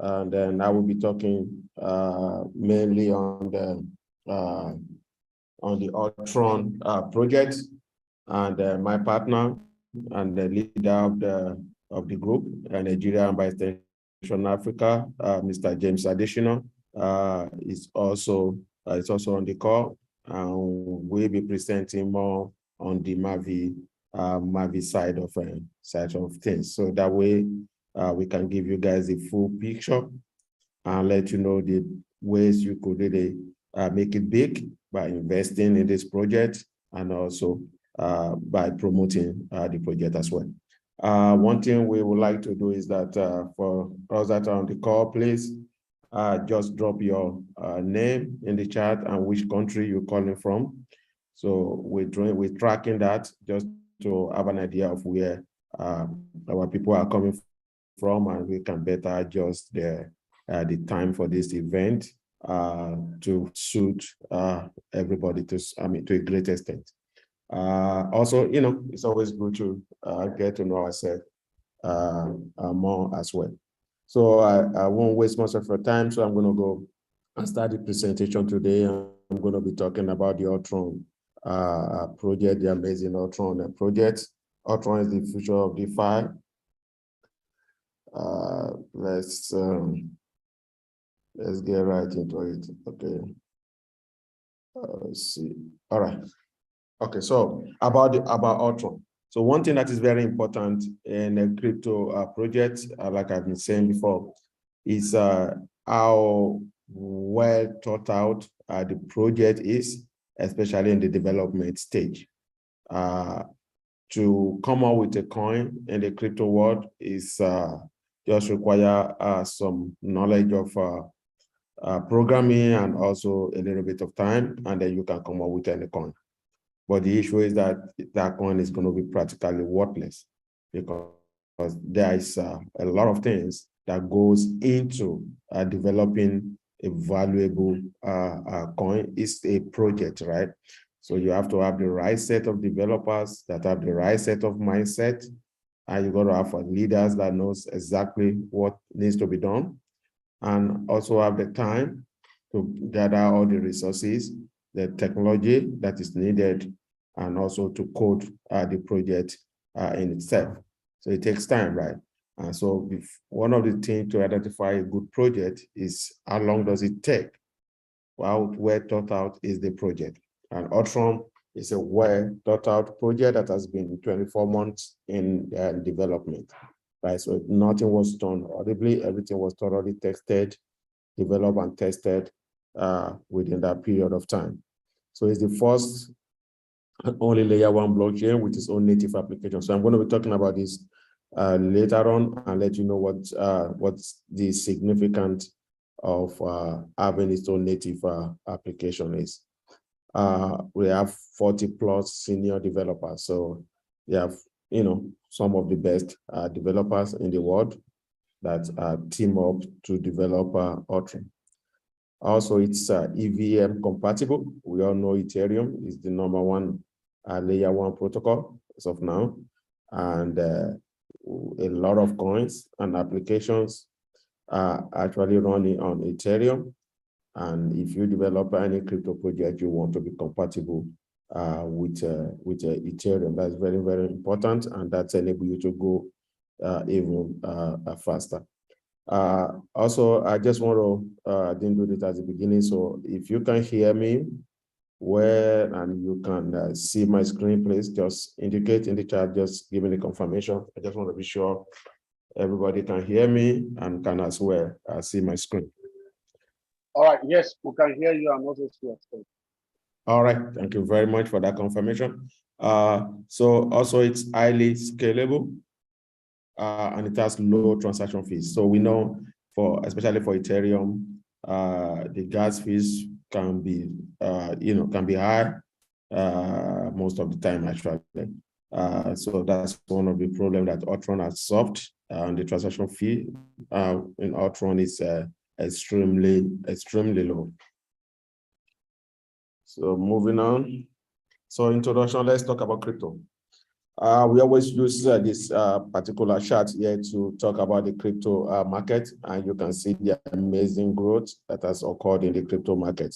and then I will be talking mainly on the Ulron project, and my partner and the leader of the group, Nigeria and by extension Africa, Mr. James Additional, is also on the call, and we'll be presenting more on the Mavie side of things. So that way, we can give you guys a full picture and let you know the ways you could really make it big by investing in this project, and also by promoting the project as well. One thing we would like to do is that for those that are on the call, please just drop your name in the chat and which country you're calling from. So we're tracking that just to have an idea of where our people are coming from, and we can better adjust the time for this event to suit everybody to a great extent. Also, it's always good to get to know ourselves more as well. So I won't waste much of your time, so I'm going to go and start the presentation today. I'm going to be talking about the Ulron project, the amazing Ulron project. Ulron is the future of DeFi. Let's get right into it. Okay. Let's see. All right. Okay. So about Ulron. So one thing that is very important in a crypto project, like I've been saying before, is how well thought out the project is, especially in the development stage. To come up with a coin in the crypto world is just require some knowledge of programming and also a little bit of time, and then you can come up with any coin. But the issue is that that coin is going to be practically worthless, because there is a lot of things that goes into developing a valuable coin. It's a project, right? So you have to have the right set of developers that have the right set of mindset, and you got to have leaders that knows exactly what needs to be done, and also have the time to gather all the resources, the technology that is needed, and also to code the project in itself. So it takes time, right? And so one of the things to identify a good project is how long does it take? How well thought out is the project? And Ulron is a well thought out project that has been 24 months in development, right? So nothing was done audibly, everything was thoroughly tested, developed and tested within that period of time. So it's the first only layer one blockchain with its own native application. So I'm going to be talking about this later on and let you know what's the significance of having its own native application is. We have 40 plus senior developers. So we have, some of the best developers in the world that team up to develop Ulron. Also, it's EVM compatible. We all know Ethereum is the #1 layer one protocol as of now. And a lot of coins and applications are actually running on Ethereum. And if you develop any crypto project, you want to be compatible with Ethereum. That's very, very important, and that's enable you to go even faster. Also, I just want to, I didn't do it at the beginning, so if you can hear me well and you can see my screen, please just indicate in the chat, just give me the confirmation. I just want to be sure everybody can hear me and can as well see my screen. All right, yes, we can hear you and also see your screen. All right, thank you very much for that confirmation. So also it's highly scalable. And it has low transaction fees. So we know especially for Ethereum, the gas fees can be, can be high most of the time actually. So that's one of the problems that Ulron has solved. And the transaction fee in Ulron is extremely low. So moving on. So introduction, let's talk about crypto. We always use this particular chart here to talk about the crypto market, and you can see the amazing growth that has occurred in the crypto market.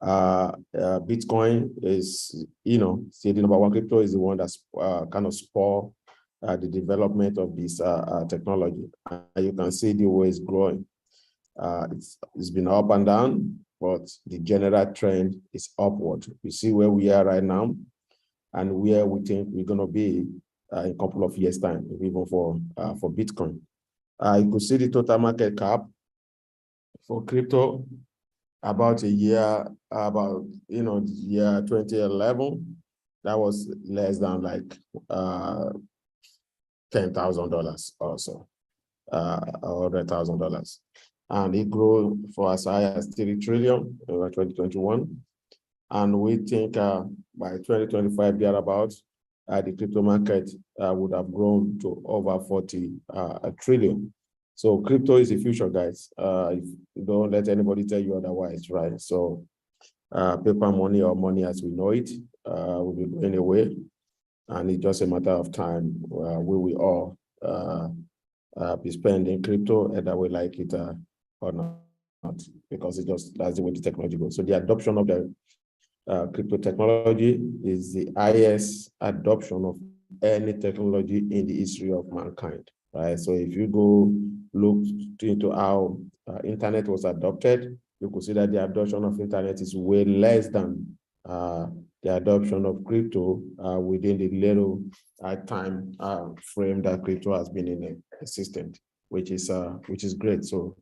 Bitcoin is, see, the number one crypto is the one that's kind of spur the development of this technology. And you can see the way it's growing. It's been up and down, but the general trend is upward. You see where we are right now and where we think we're going to be in a couple of years' time, even for Bitcoin. You could see the total market cap for crypto about year 2011, that was less than like $10,000 or so, or $100,000. And it grew for as high as 3 trillion in 2021. And we think by 2025, thereabouts, the crypto market would have grown to over 40 trillion. So crypto is the future, guys. Don't let anybody tell you otherwise, right? So paper money, or money as we know it, will be going away. And it's just a matter of time where we will all be spending crypto, either we like it or not, because that's the way the technology goes. So the adoption of the crypto technology is the highest adoption of any technology in the history of mankind, right? So if you go look into how internet was adopted, you could see that the adoption of internet is way less than the adoption of crypto within the little time frame that crypto has been in existence, which is great. So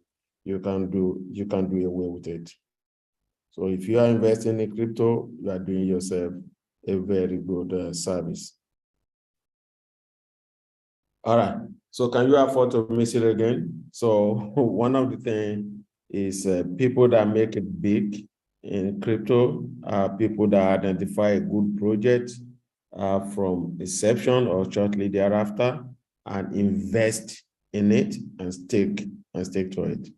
you can do away with it. So if you are investing in crypto, you are doing yourself a very good service. All right. So can you afford to miss it again? So one of the things is people that make it big in crypto are people that identify a good project from inception or shortly thereafter and invest in it and stick to it.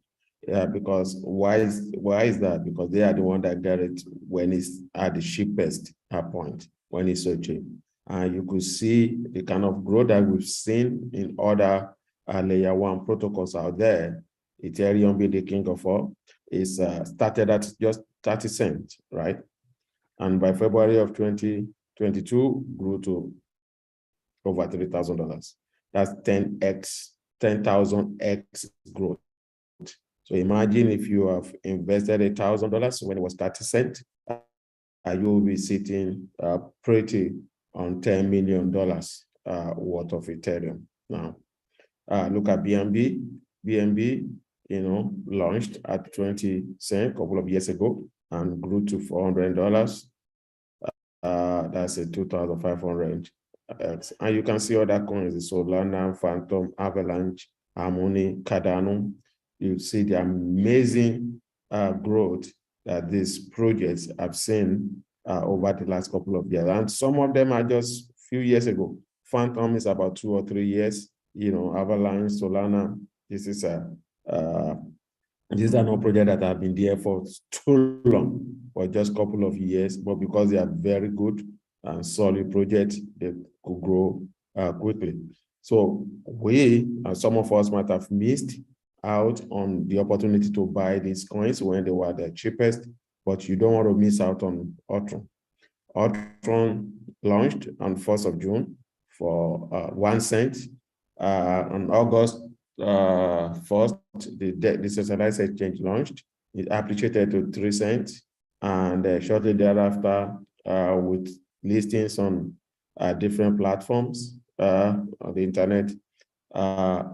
Because why is that? Because they are the one that get it when it's at the cheapest point, when it's so cheap. And you could see the kind of growth that we've seen in other layer one protocols out there. Ethereum being the king of all, is started at just 30 cents, right? And by February of 2022, grew to over $3,000. That's 10,000x growth. So imagine if you have invested $1,000 when it was 30 cents, you will be sitting pretty on $10 million worth of Ethereum. Now, look at BNB. BNB, launched at 20 cents a couple of years ago and grew to $400. That's a 2,500. And you can see other coins: Solana, Phantom, Avalanche, Harmony, Cardano. You see the amazing growth that these projects have seen over the last couple of years. And some of them are just a few years ago. Phantom is about 2 or 3 years. Avalanche, Solana, these are not projects that have been there for too long, for just a couple of years, but because they are very good and solid projects, they could grow quickly. So some of us might have missed out on the opportunity to buy these coins when they were the cheapest, but you don't want to miss out on Ulron. Ulron launched on 1st of June for 1 cent. On August 1st, the decentralized exchange launched. It appreciated to 3 cents, and shortly thereafter, with listings on different platforms on the internet,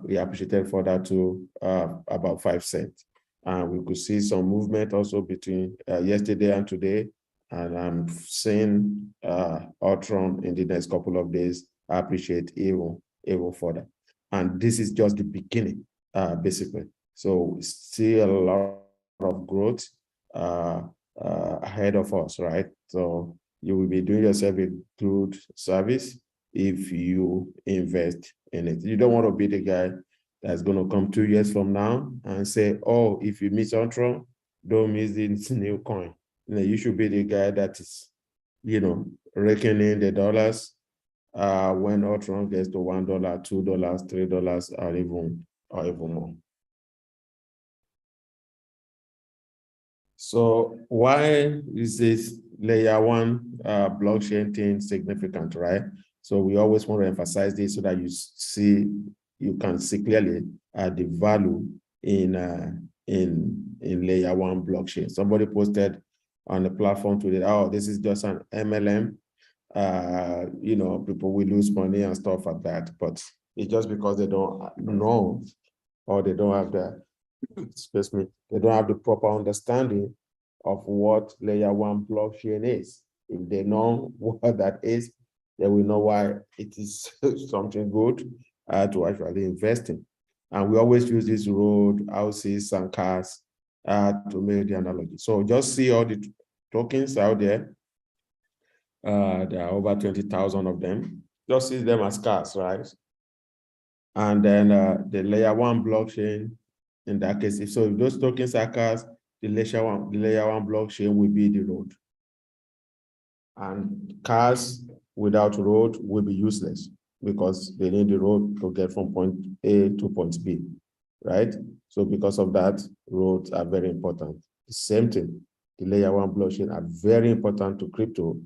we appreciated further to about 5 cents. And we could see some movement also between yesterday and today. And I'm seeing Ulron in the next couple of days appreciate even further. And this is just the beginning, basically. So we see a lot of growth ahead of us, right? So you will be doing yourself a good service if you invest in it. You don't want to be the guy that's going to come 2 years from now and say, oh, if you miss Ulron, don't miss this new coin. You should be the guy that is, raking in the dollars when Ulron gets to $1, $2, $3, or even more. So why is this layer one blockchain thing significant, right? So we always want to emphasize this so that you can see clearly the value in layer one blockchain. Somebody posted on the platform today, oh, this is just an MLM. People will lose money and stuff like that, but it's just because they don't know, or they don't have the, excuse me, they don't have the proper understanding of what layer one blockchain is. If they know what that is, they will know why it is something good to actually invest in. And we always use this road, houses, and cars to make the analogy. So just see all the tokens out there. There are over 20,000 of them. Just see them as cars, right? And then the layer one blockchain, in that case, if those tokens are cars, the layer one blockchain will be the road. And cars without road will be useless because they need the road to get from point A to point B, right? So because of that, roads are very important. The same thing, the layer one blockchain are very important to crypto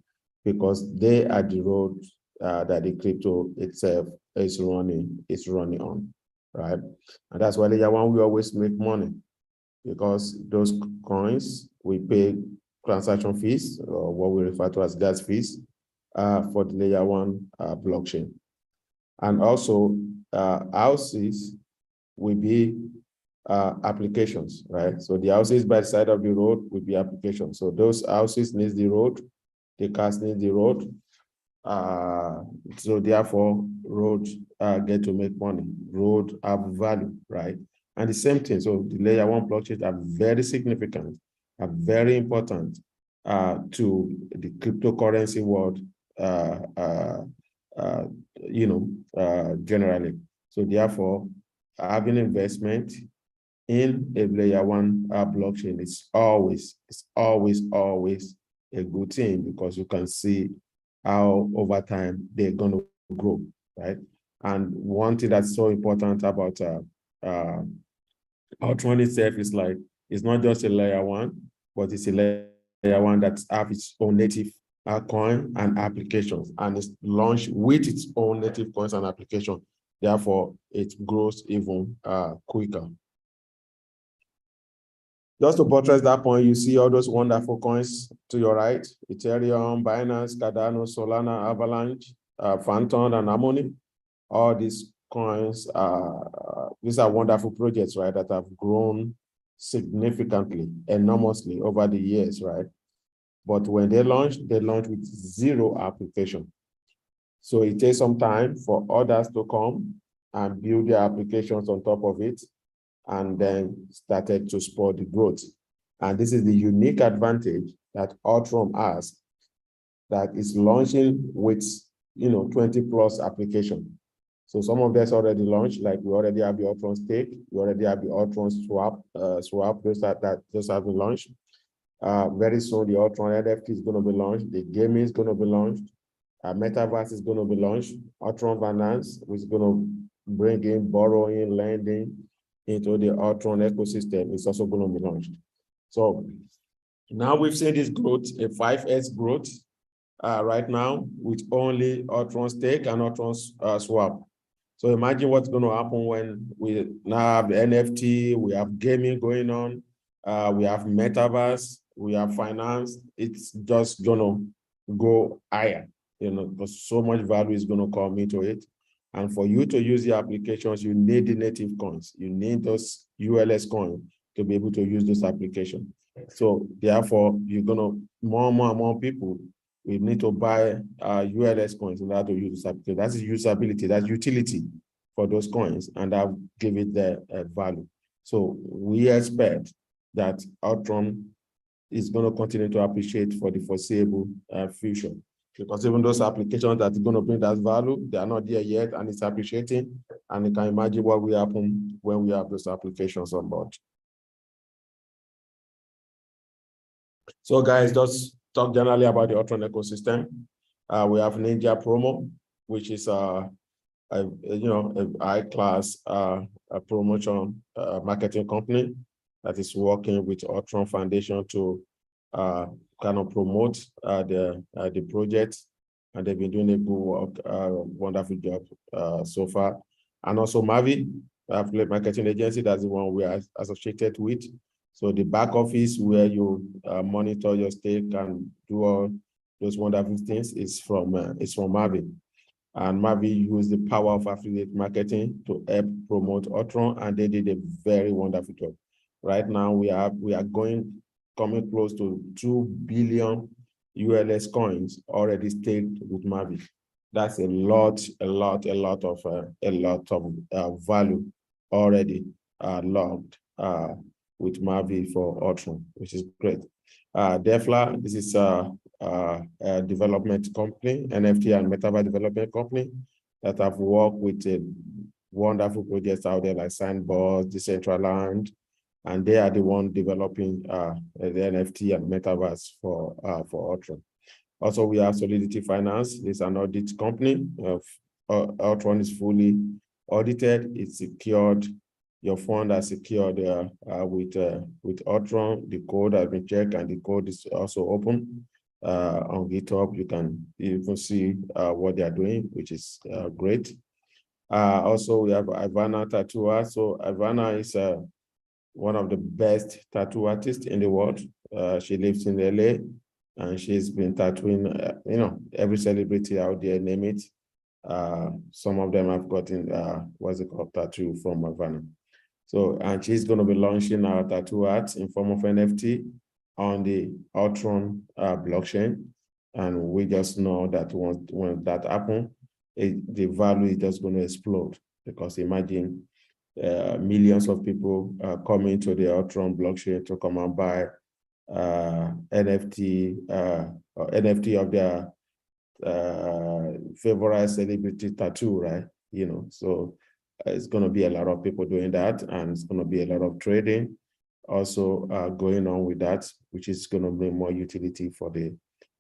because they are the road that the crypto itself is running on, right? And that's why layer one we always make money, because those coins we pay transaction fees, or what we refer to as gas fees, for the layer one blockchain. And also houses will be applications, right? So the houses by the side of the road will be applications. So those houses need the road, the cars need the road. So therefore, roads get to make money. Roads have value, right? And the same thing, so the layer one blockchains are very significant, are very important to the cryptocurrency world, generally. So therefore, having investment in a layer one blockchain is always a good thing, because you can see how over time they're going to grow, right? And one thing that's so important about Ulron itself is like, it's not just a layer one, but it's a layer one that have its own native coin and applications, and it's launched with its own native coins and application. Therefore, it grows even quicker. Just to buttress that point, you see all those wonderful coins to your right: Ethereum, Binance, Cardano, Solana, Avalanche, Phantom, and Harmony. All these coins, these are wonderful projects, right, that have grown significantly, enormously over the years, right? But when they launched with zero application. So it takes some time for others to come and build their applications on top of it, and then started to spur the growth. And this is the unique advantage that Ulron has, that is launching with 20 plus application. So some of that's already launched, like we already have the Ulron stake, we already have the Ulron swap, those that just have been launched. Very soon the Ulron NFT is going to be launched, the gaming is going to be launched, Metaverse is going to be launched, Ulron Finance, which is going to bring in borrowing, lending into the Ulron ecosystem, is also going to be launched. So now we've seen this growth, a 5x growth right now, with only Ulron stake and Ulron swap. So imagine what's going to happen when we now have the NFT, we have gaming going on, we have Metaverse, we have finance. It's just going to go higher, because so much value is going to come into it. And for you to use the applications, you need the native coins. You need those ULS coins to be able to use those applications. So therefore, you're going to, more and more people, we need to buy ULS coins in order to use this application. That's usability, that's utility for those coins, and that will give it the value. So we expect that Ulron is going to continue to appreciate for the foreseeable future, because even those applications that are going to bring that value, they are not there yet, and it's appreciating. And you can imagine what will happen when we have those applications on board. So guys, just talk generally about the Ulron ecosystem. We have Ninja Promo. which is a high-class a promotion marketing company that is working with Ulron Foundation to kind of promote the project, and they've been doing a good work, wonderful job so far. And also Mavie, affiliate marketing agency, that's the one we are associated with. So the back office where you monitor your stake and do all those wonderful things is from Mavie. And Mavie used the power of affiliate marketing to help promote Ulron, and they did a very wonderful job. Right now, we are coming close to 2 billion ULS coins already staked with Mavie. That's a lot of value already logged with Mavie for Ulron, which is great. Defla, this is a development company, NFT and metaverse development company that have worked with wonderful projects out there like Sandbox, Decentraland, and they are the one developing the NFT and metaverse for Ulron. Also, we have Solidity Finance. It's an audit company. Ulron is fully audited. It's secured. Your fund are secured with Ulron. The code has been checked, and the code is also open on GitHub. You can even see what they are doing, which is great. Also, we have Ivana Tattoo Art. So Ivana is one of the best tattoo artists in the world. She lives in LA, and she's been tattooing, every celebrity out there, name it. Some of them have gotten what's it called, tattoo from Ivana. So, and she's going to be launching our tattoo art in form of NFT on the Ulron blockchain. And we just know that when that happens, the value is just going to explode, because imagine millions of people coming to the Ulron blockchain to come and buy NFT of their favorite celebrity tattoo, right? So it's going to be a lot of people doing that, and it's going to be a lot of trading also going on with that, which is going to bring more utility for the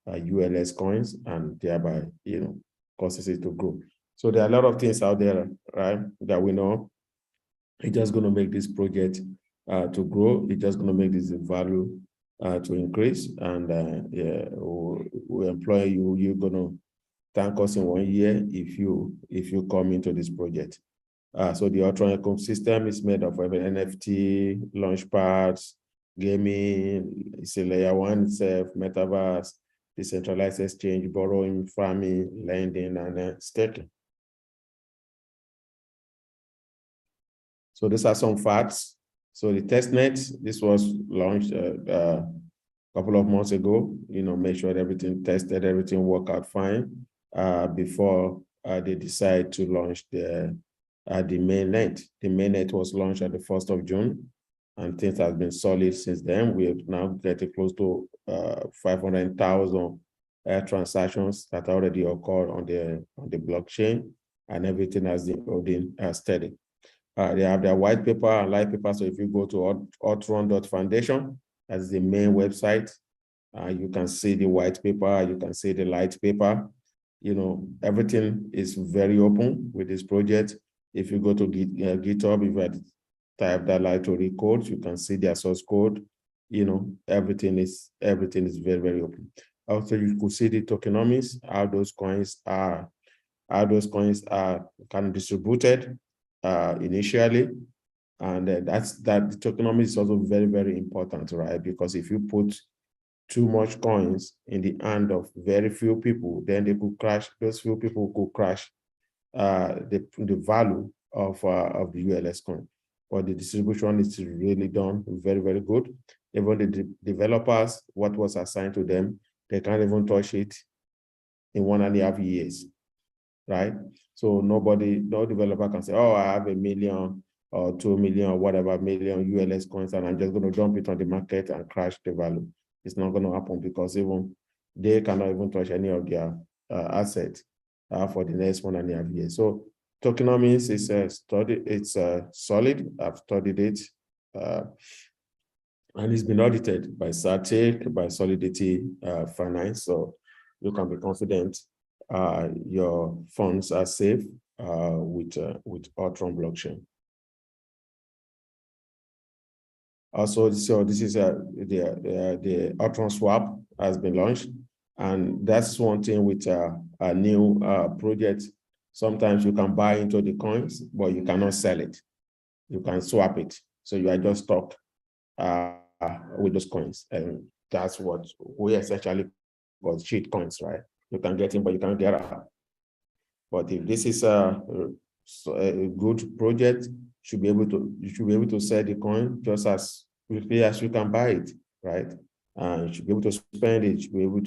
ULS coins, and thereby, causes it to grow. So there are a lot of things out there, right, that we know. It's just going to make this project to grow. It's just going to make this value to increase, and we employ you. You're going to thank us in 1 year if you come into this project. So the Ulron ecosystem is made of NFT, launchpads, gaming, it's a layer one itself, metaverse, decentralized exchange, borrowing, farming, lending, and staking. So these are some facts. So the testnet, this was launched a couple of months ago, make sure everything tested, everything worked out fine before they decide to launch the mainnet. The mainnet was launched at the 1st of June, and things have been solid since then. We have now getting close to 500,000 transactions that already occurred on the blockchain, and everything has been holding steady. They have their white paper and light paper. So if you go to ulron.foundation, that's the main website. You can see the white paper, you can see the light paper. Everything is very open with this project. If you go to GitHub, if you type that library code, you can see their source code. Everything is very, very open. Also, you could see the tokenomics, how those coins are kind of distributed initially, and that tokenomics is also very, very important, right? Because if you put too much coins in the hand of very few people, then they could crash. Those few people could crash the value of the ULS coin. But the distribution is really done very, very good. Even the developers, what was assigned to them, they can't even touch it in 1.5 years, right? So no developer can say, oh, I have 1 million or 2 million or whatever million ULS coins, and I'm just going to dump it on the market and crash the value. It's not going to happen, because even they cannot even touch any of their assets for the next 1.5 years. So tokenomics is it's solid. I've studied it, and it's been audited by SATIC, by Solidity Finance. So you can be confident your funds are safe with Ulron blockchain. Also, so this is the Ulron swap has been launched, and that's one thing with a new project. Sometimes you can buy into the coins, but you cannot sell it. You can swap it, so you are just stuck with those coins, and that's what we essentially call cheat coins, right? You can get in, but you can't get out. But if this is a good project, you should be able to sell the coin just as quickly as you can buy it, right? You should be able to spend it, you should be able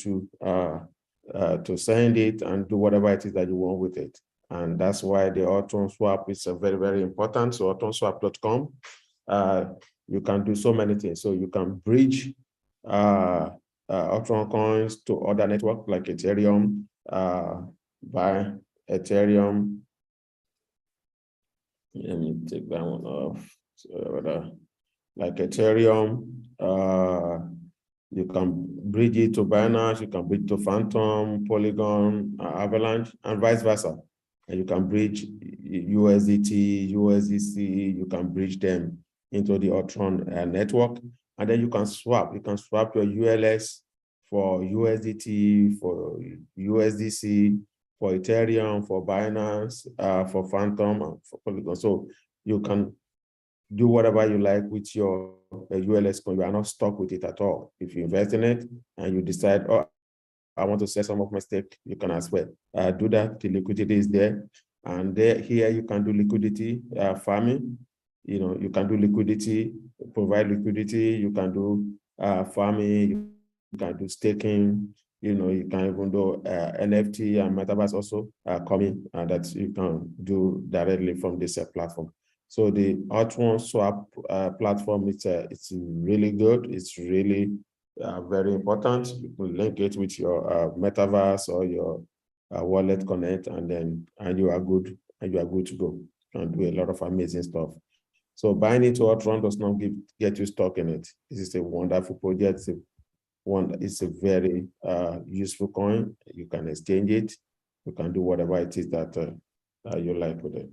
to send it and do whatever it is that you want with it. And that's why the Ulron swap is very, very important. So ultronswap.com, you can do so many things. So you can bridge Ulron coins to other networks like Ethereum, by Ethereum. Let me take that one off. So, like Ethereum, you can bridge it to Binance, you can bridge to Phantom, Polygon, Avalanche, and vice versa. And you can bridge USDT, USDC, you can bridge them into the Ulron network. And then you can swap. You can swap your ULS for USDT, for USDC, for Ethereum, for Binance, for Phantom, and for Polygon. So you can do whatever you like with your ULS coin. You are not stuck with it at all. If you invest in it and you decide, oh, I want to sell some of my stake, you can as well do that. The liquidity is there. And here you can do liquidity farming. You know, you can do liquidity, provide liquidity. You can do farming. You can do staking. You know, you can even do NFT and metaverse also coming that you can do directly from this platform. So the Ulron swap platform, it's really good. It's really very important. You can link it with your metaverse or your wallet connect, and you are good, and you are good to go and do a lot of amazing stuff. So buying into Ulron does not get you stuck in it. This is a wonderful project. It's a very useful coin. You can exchange it. You can do whatever it is that you like with it.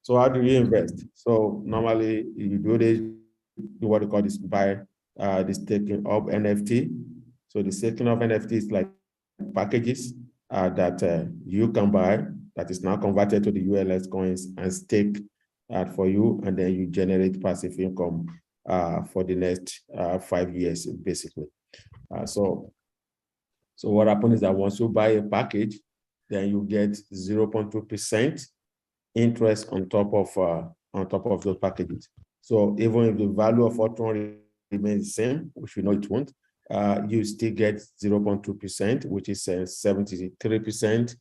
So how do you invest? So normally you do what you call this buy the staking of NFT. So the staking of NFT is like packages that you can buy that is now converted to the ULS coins and stake for you, and then you generate passive income for the next 5 years, basically. So what happens is that once you buy a package, then you get 0.2% interest on top of those packages. So even if the value of Ulron remains the same, which we know it won't, you still get 0.2%, which is 73%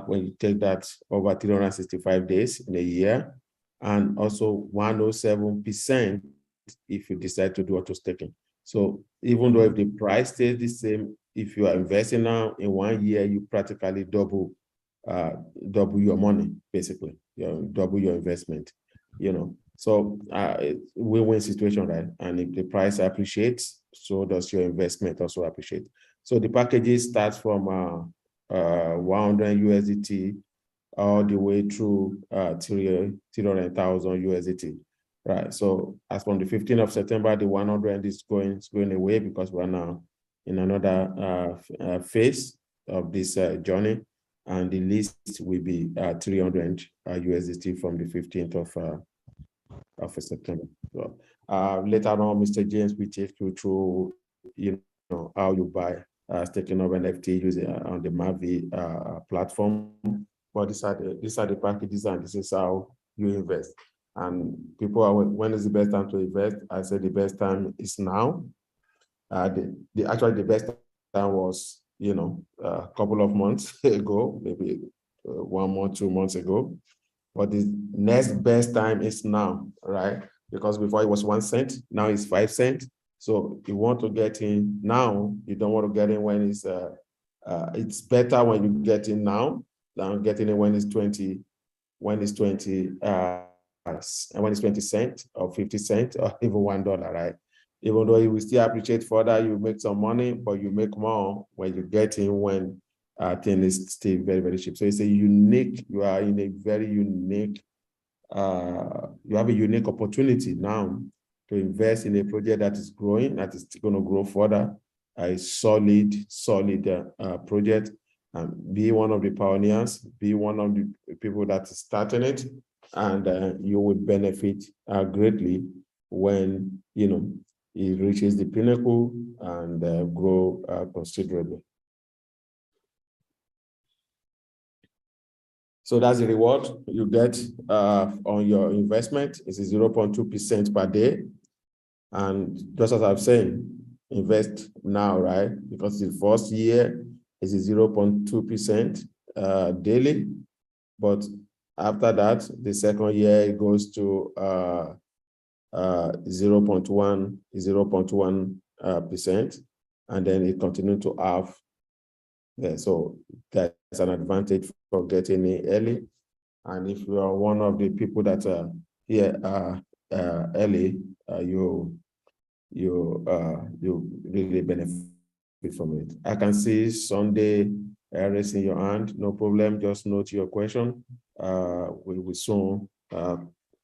when you take that over 365 days in a year, and also 107% if you decide to do auto staking. So even though if the price stays the same, if you are investing now in 1 year, you practically double your money, basically, double your investment, you know. So it's a win-win situation, right? And if the price appreciates, so does your investment also appreciate. So the packages start from 100 USDT all the way through 300,000 USDT, right? So as from the 15th of September, the 100 is going away because we're now in another phase of this journey. And the list will be 300 USDT from the 15th of September. So, later on, Mr. James will take you through, how you buy staking of NFT using on the Mavie platform. But these are the packages, and this is how you invest. And people are, when is the best time to invest? I said the best time is now. Actually, the best time was, a couple of months ago, maybe 1 month, 2 months ago. But the next best time is now, right? Because before it was 1 cent, now it's 5 cents. So you want to get in now, you don't want to get in when it's better when you get in now than getting in when it's 20 cents or 50 cents or even $1, right? Even though you will still appreciate further, you make some money, but you make more when you get in when thing is still very, very cheap. So it's a unique, you are in a very unique, you have a unique opportunity now to invest in a project that is growing, that is going to grow further, a solid project, and be one of the pioneers, be one of the people that is starting it, and you will benefit greatly when, you know, it reaches the pinnacle and grow considerably. So that's the reward you get on your investment. It's 0.2% per day. And just as I'm saying, invest now, right? Because the first year is 0.2% daily. But after that, the second year, it goes to 0.1%, and then it continues to have. Yeah, so that's an advantage for getting in early. And if you are one of the people that are here early, you really benefit from it. I can see Sunday raising your hand. No problem. Just note your question. We will soon,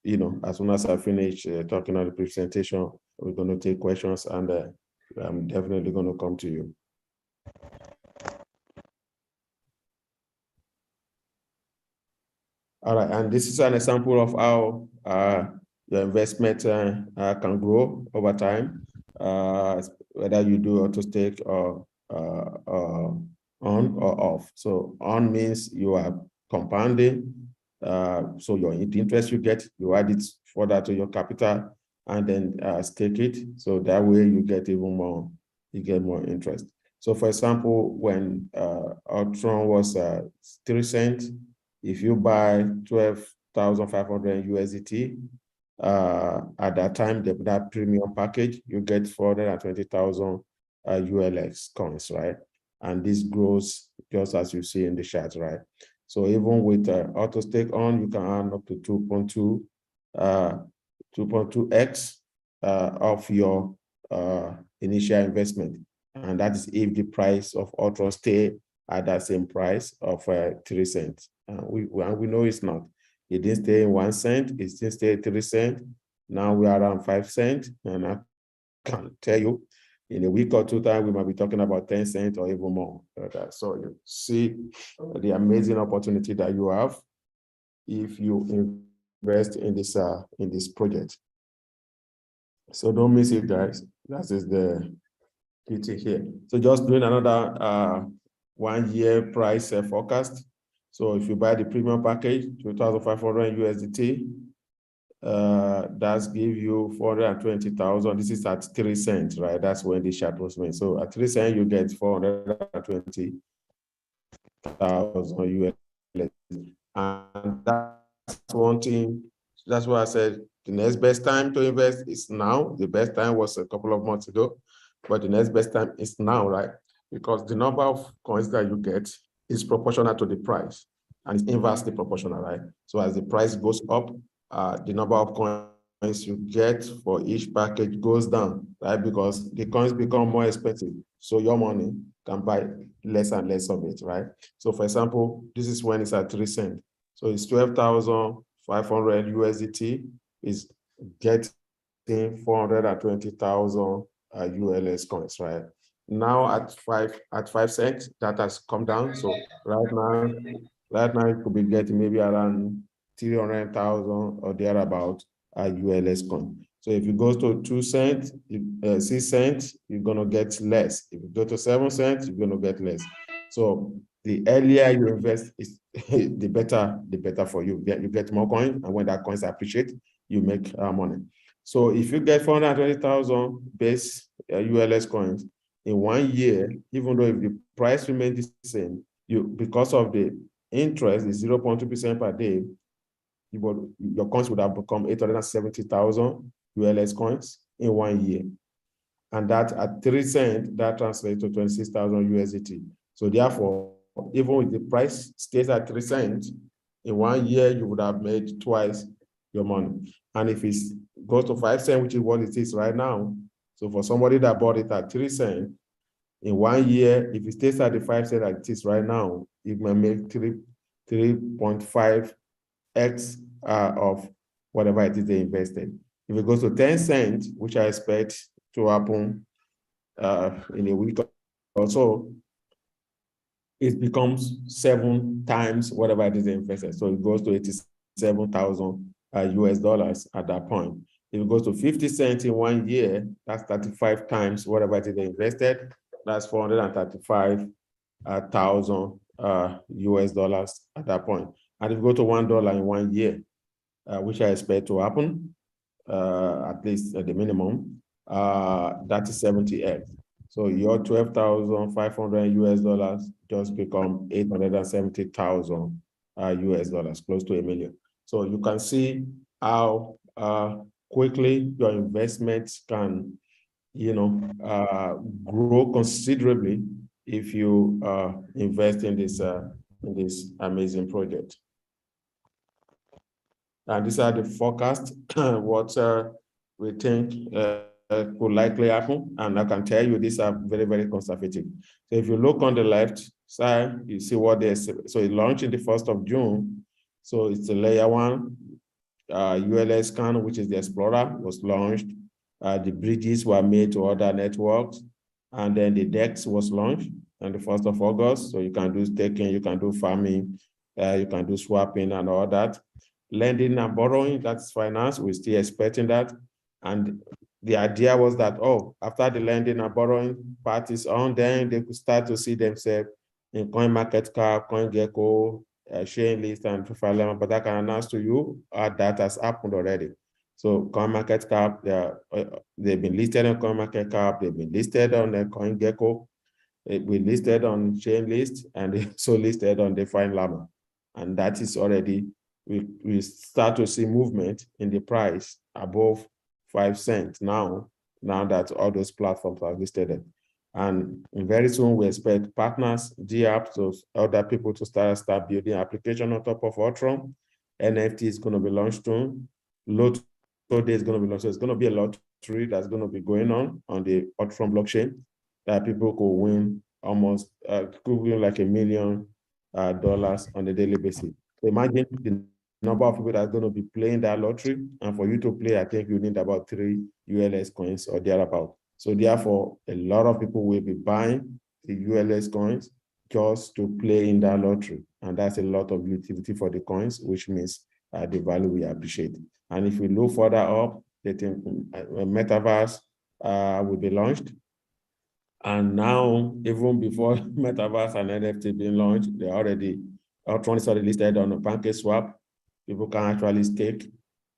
you know, as soon as I finish talking on the presentation, we're going to take questions, and I'm definitely going to come to you. All right, and this is an example of how your investment can grow over time, whether you do auto stake or on or off. So on means you are compounding, so the interest you get, you add it further to your capital, and then stake it. So that way you get even more, you get more interest. So for example, when Ulron was 3 cents, if you buy 12,500 USDT, at that time, that premium package, you get 420,000 ULX coins, right? And this grows just as you see in the chart, right? So even with auto stake on, you can earn up to 2.2x of your initial investment. And that is if the price of Ulron stay at that same price of 3 cents. We know it's not. It didn't stay 1 cent, it didn't stay 3 cents. Now we are around 5 cents. And I can tell you, in a week or two time, we might be talking about 10 cents or even more. So you see the amazing opportunity that you have if you invest in this project. So don't miss it, guys. That is the beauty here. So just doing another 1 year price forecast. So if you buy the premium package, 2,500 USDT, that's give you 420,000. This is at 3 cents, right? That's when the chart was made. So at 3 cents, you get 420,000 USDT. And that's one thing. That's why I said the next best time to invest is now. The best time was a couple of months ago, but the next best time is now, right? Because the number of coins that you get is proportional to the price, and it's inversely proportional, right? So as the price goes up, the number of coins you get for each package goes down, right? Because the coins become more expensive, so your money can buy less and less of it, right? So for example, this is when it's at 3 cents. So it's 12,500 USDT is getting 420,000 ULS coins, right? Now at 5 cents, that has come down. So right now you could be getting maybe around 300,000 or thereabout ULS coin. So if you go to 2 cents, 6 cents, you're gonna get less. If you go to 7 cents, you're gonna get less. So the earlier you invest, is the better for you. You get more coins, and when that coins appreciate, you make money. So if you get 420,000 base ULS coins in 1 year, even though if the price remains the same, because of the interest is 0.2% per day, your coins would have become 870,000 ULS coins in 1 year. And that at 3 cents, that translates to 26,000 USDT. So therefore, even if the price stays at 3 cents, in 1 year, you would have made 2 times your money. And if it goes to 5 cents, which is what it is right now, 2 times 3 is 36,000 ULS coins. So if you So for somebody that bought it at 3 cents, in 1 year, if it stays at the 5 cents like it is right now, it may make 3.5x of whatever it is they invested. If it goes to 10 cents, which I expect to happen in a week or so, it becomes 7 times whatever it is they invested. So it goes to 87,000 US dollars at that point. If it goes to 50 cents in 1 year, that's 35 times whatever it is they invested. That's 435,000 US dollars at that point. And if you go to $1 in 1 year, which I expect to happen, at least at the minimum, that is 70x. So your 12,500 US dollars just become 870,000 US dollars, close to $1 million. So you can see how quickly your investments can, grow considerably if you invest in this amazing project. And these are the forecast, what we think could likely happen. And I can tell you these are very, very conservative. So if you look on the left side, you see what they say. So it launched in the 1st of June. So it's a layer 1. ULS scan, which is the Explorer, was launched. The bridges were made to other networks. And then the DEX was launched on the 1st of August. So you can do staking, you can do farming, you can do swapping and all that. Lending and borrowing, that's finance. We're still expecting that. And the idea was that, after the lending and borrowing part is on, then they could start to see themselves in CoinMarketCap, CoinGecko, Chainlist, and Profile. But I can announce to you that has happened already. So CoinMarketCap, they've been listed on CoinMarketCap, they've been listed on the CoinGecko, we listed on Chainlist, and they also listed on DeFi Llama. And that is already, we start to see movement in the price above 5 cents now that all those platforms are listed. And very soon we expect partners, GApps, so other people to start building application on top of Ulron. NFT is going to be launched soon. Lotto Day is going to be launched. So it's going to be a lottery that's going to be going on the Ulron blockchain that people could win almost, could win like $1 million on a daily basis. So imagine the number of people that are going to be playing that lottery. And for you to play, I think you need about 3 ULS coins or thereabout. So therefore, a lot of people will be buying the ULS coins just to play in that lottery. And that's a lot of utility for the coins, which means the value we appreciate. And if we look further up, they think Metaverse will be launched. And now, even before Metaverse and NFT being launched, Ulron is already listed on a PancakeSwap. People can actually stake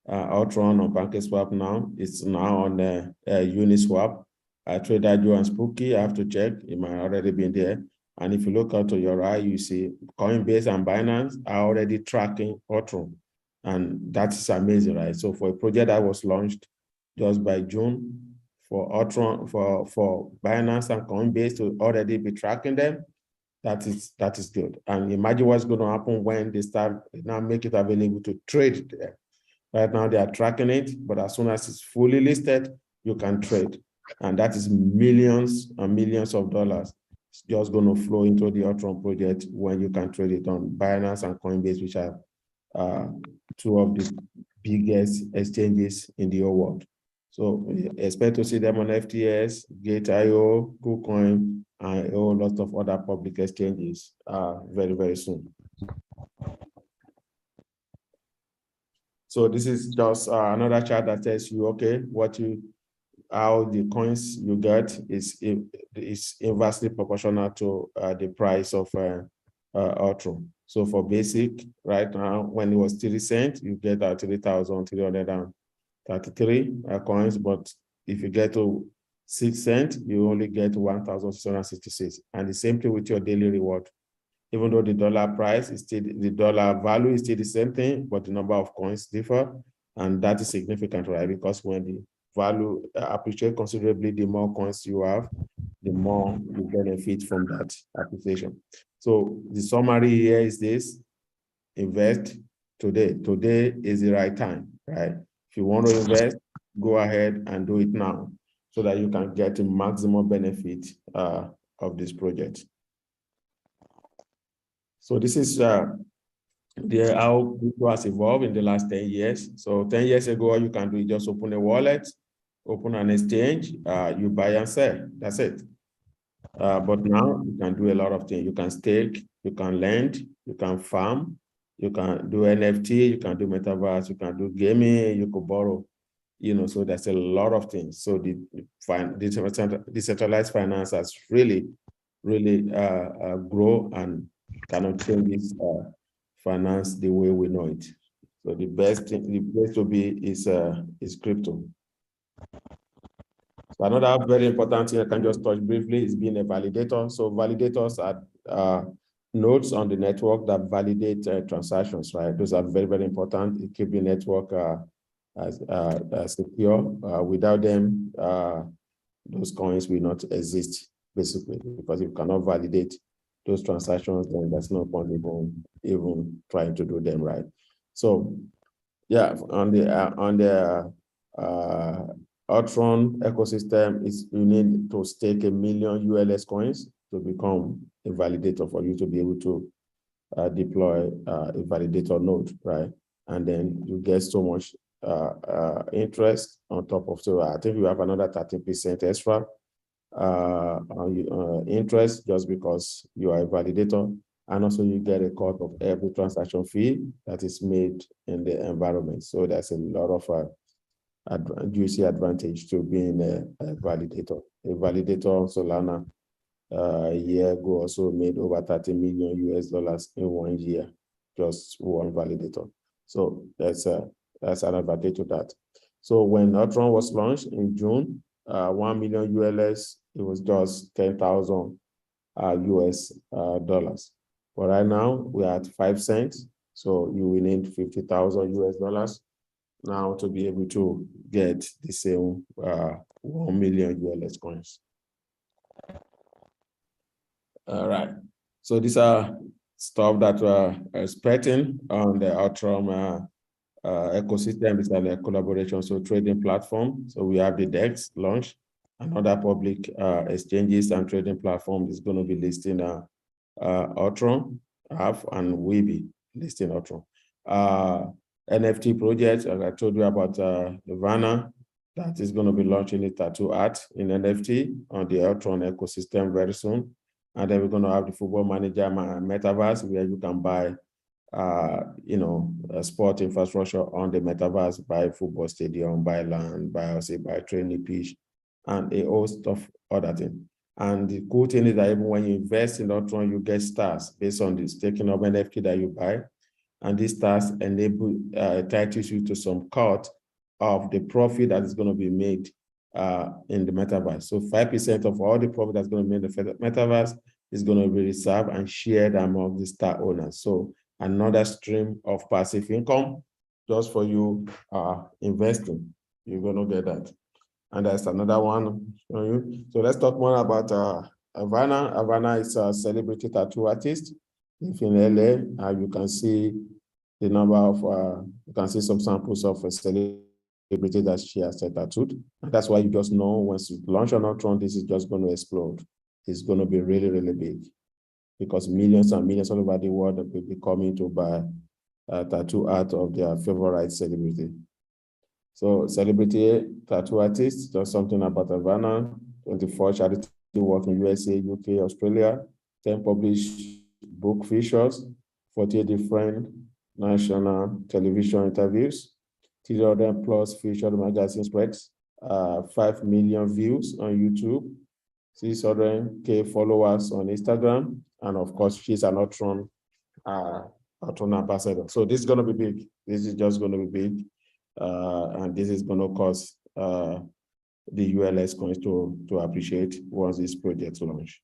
Ulron on PancakeSwap now. It's now on the Uniswap. TraderJoe and Spooky, I have to check. It might already be there. And if you look out to your right, you see Coinbase and Binance are already tracking Ulron. And that is amazing, right? So for a project that was launched just by June, for Ulron, for Binance and Coinbase to already be tracking them, that is good. And imagine what's going to happen when they start now make it available to trade there. Right now they are tracking it, but as soon as it's fully listed, you can trade. And that is millions and millions of dollars. It's just going to flow into the Ulron project when you can trade it on Binance and Coinbase, which are 2 of the biggest exchanges in the whole world. So expect to see them on FTS, Gate.io, KuCoin, and a whole lot of other public exchanges very, very soon. So this is just another chart that tells you, okay, how the coins you get is inversely proportional to the price of Ulron. So for basic, right now, when it was 3 cents, you get 3,333 coins. But if you get to 6 cents, you only get 1,666. And the same thing with your daily reward. Even though the dollar price is still, the dollar value is still the same thing, but the number of coins differ. And that is significant, right? Because when the value appreciates considerably, the more coins you have, the more you benefit from that appreciation. So the summary here is this: invest today. Today is the right time, right? If you want to invest, go ahead and do it now. so that you can get the maximum benefit of this project. So this is how crypto has evolved in the last 10 years. So 10 years ago, all you can do is just open a wallet, open an exchange, you buy and sell, that's it. But now you can do a lot of things. You can stake, you can lend, you can farm, you can do NFT, you can do metaverse, you can do gaming, you could borrow, so there's a lot of things. So the decentralized finance has really grow and cannot change this finance the way we know it. So the place to be is crypto. So another very important thing I can just touch briefly is being a validator. So validators are nodes on the network that validate transactions, right? Those are very, very important. It keeps the network secure. Without them, those coins will not exist, basically, because if you cannot validate those transactions, then there's no point even trying to do them, right? So, yeah, on the Ulron ecosystem, you need to stake 1 million ULS coins to become a validator for you to be able to deploy a validator node, right? And then you get so much interest on top of, so I think you have another 13% extra interest just because you are a validator, and also you get a cut of every transaction fee that is made in the environment. So there's a lot of juicy advantage to being a validator. A validator on Solana a year ago also made over $30 million US in 1 year, just one validator. So that's an advantage to that. So when Ulron was launched in June, 1 million ULS, it was just 10,000 US dollars. But right now we're at 5 cents. So you will need 50,000 US dollars now to be able to get the same 1 million ULS coins. All right. So these are stuff that we're expecting on the Ulron ecosystem. It's a collaboration, so trading platform. So we have the DEX launch, and other public exchanges and trading platforms is going to be listing Ulron app, and we be listing Ulron. NFT project, as I told you about Havana, that is going to be launching a tattoo art in NFT on the Ulron ecosystem very soon. And then we're going to have the football manager metaverse, where you can buy sport infrastructure on the metaverse, buy football stadium, buy land, buy training pitch, and a host of other things. And the cool thing is that even when you invest in Ulron, you get stars based on the staking of NFT that you buy. And these stars entitles you to some cut of the profit that is going to be made in the metaverse. So 5% of all the profit that's going to be made in the metaverse is going to be reserved and shared among the star owners. So another stream of passive income just for you investing. You're going to get that. And there's another one for you. So let's talk more about Havana. Havana is a celebrity tattoo artist. If in LA, you can see the number of, you can see some samples of a celebrity that she has tattooed. And that's why you just know once you launch on Ulron, this is just going to explode. It's going to be really, really big, because millions and millions all over the world will be coming to buy tattoo art of their favorite celebrity. So celebrity tattoo artists, just something about Havana, 24 charity work in USA, UK, Australia, 10 published book features, 48 different national television interviews, 300 plus featured magazine spreads, 5 million views on YouTube, 600K followers on Instagram, and of course, she's an Ulron ambassador. So this is going to be big. This is just going to be big. And this is going to cause the ULS coins to appreciate once this project launch.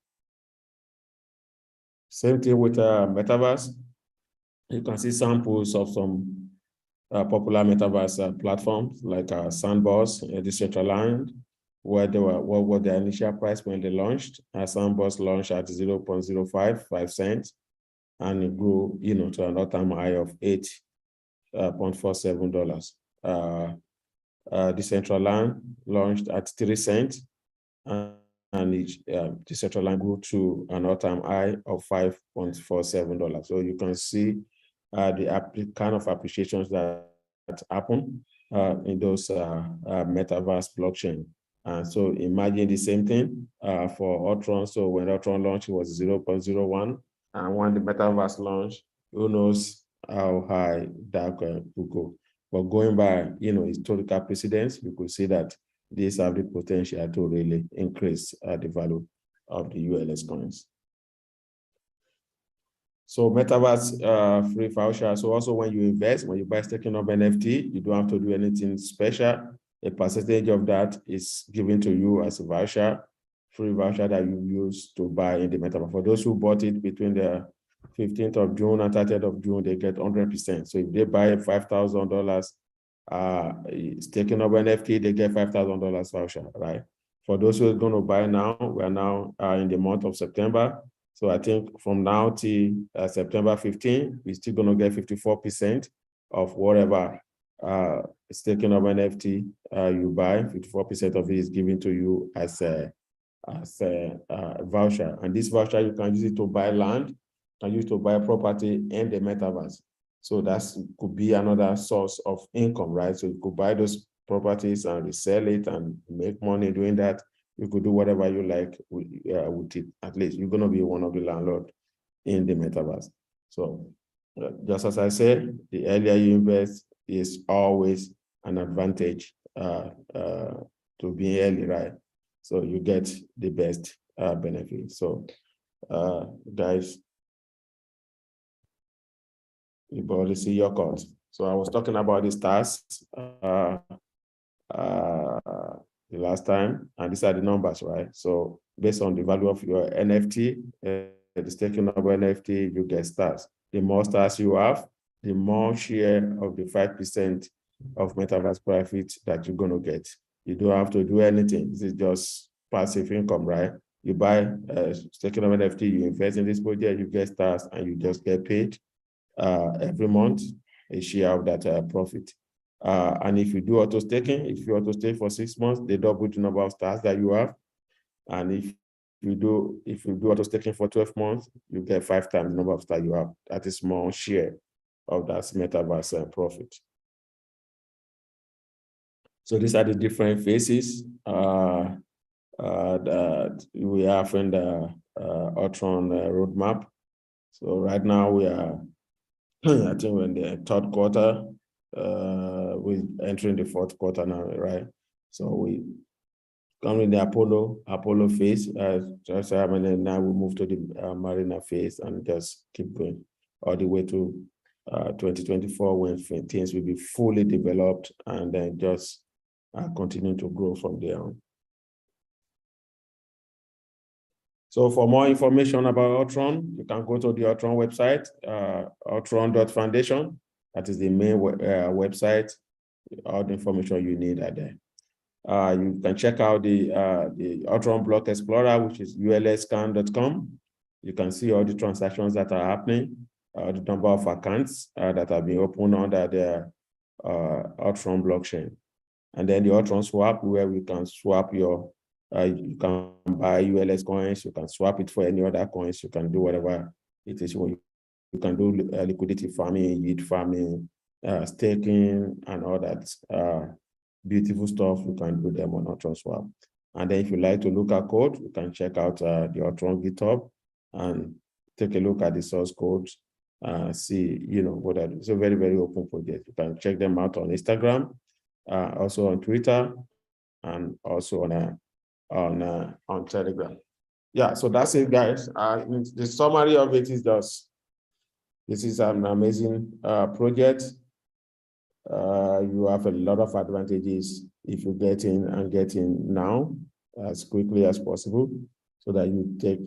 Same thing with Metaverse. You can see samples of some popular Metaverse platforms like Sandbox, Decentraland, where they were, what was their initial price when they launched. Sandbox launched at 0.055 cents, and it grew, to an all-time high of $8.47. Decentraland launched at 3 cents, and each Decentraland grew to an all-time high of $5.47. So you can see the kind of appreciations that happen in those metaverse blockchain. So imagine the same thing for Ulron. So when Ulron launched, it was 0.01. And when the metaverse launched, who knows how high that could go. But going by, historical precedents, we could see that these have the potential to really increase the value of the ULS coins. So metaverse free voucher. So also when you invest, when you buy staking of NFT, you don't have to do anything special. A percentage of that is given to you as a voucher, free voucher that you use to buy in the metaverse. For those who bought it between the 15th of June and 30th of June, they get 100%. So if they buy $5,000 staking of NFT, they get $5,000 voucher, right? For those who are going to buy now, we are now in the month of September. So I think from now till September 15, we're still going to get 54% of whatever staking of NFT you buy. 54% of it is given to you as a voucher. And this voucher, you can use it to buy land, you can use it to buy property in the metaverse. So that could be another source of income, right? So you could buy those properties and resell it and make money doing that. You could do whatever you like with it. At least you're going to be one of the landlords in the metaverse. So just as I said, the earlier you invest is always an advantage to be early, right? So you get the best benefit. So guys, you probably see your cards. So I was talking about the stars the last time, and these are the numbers, right? So based on the value of your NFT, the staking of NFT, you get stars. The more stars you have, the more share of the 5% of metaverse profit that you're going to get. You don't have to do anything. This is just passive income, right? You buy staking of NFT, you invest in this project, you get stars, and you just get paid every month a share of that profit. And if you do auto staking, if you auto stake for 6 months, they double the number of stars that you have. And if you do auto staking for 12 months, you get 5 times the number of stars you have. That is more share of that metaverse profit. So these are the different phases that we have in the Ulron roadmap. So right now we are, I think we're in the 3rd quarter. We're entering the 4th quarter now, right? So we come in the Apollo phase. Just and then now we move to the Marina phase and just keep going all the way to 2024 when things will be fully developed and then just continue to grow from there on. So for more information about Ulron, you can go to the Ulron website, ulron.foundation. That is the main website. All the information you need are there. You can check out the Ulron Block Explorer, which is ulscan.com. You can see all the transactions that are happening, the number of accounts that have been opened under the Ulron blockchain. And then the Ulron swap, where we can swap your, you can buy ULS coins, you can swap it for any other coins, you can do whatever it is. You can do liquidity farming, yield farming, staking, and all that beautiful stuff. You can do them on Ulron swap. And then if you like to look at code, you can check out the Ulron GitHub and take a look at the source code, see, what that is. It's a very, very open project. You can check them out on Instagram, also on Twitter, and also on Telegram. Yeah, so that's it, guys. The summary of it is just, this is an amazing project. You have a lot of advantages if you get in now as quickly as possible, so that you take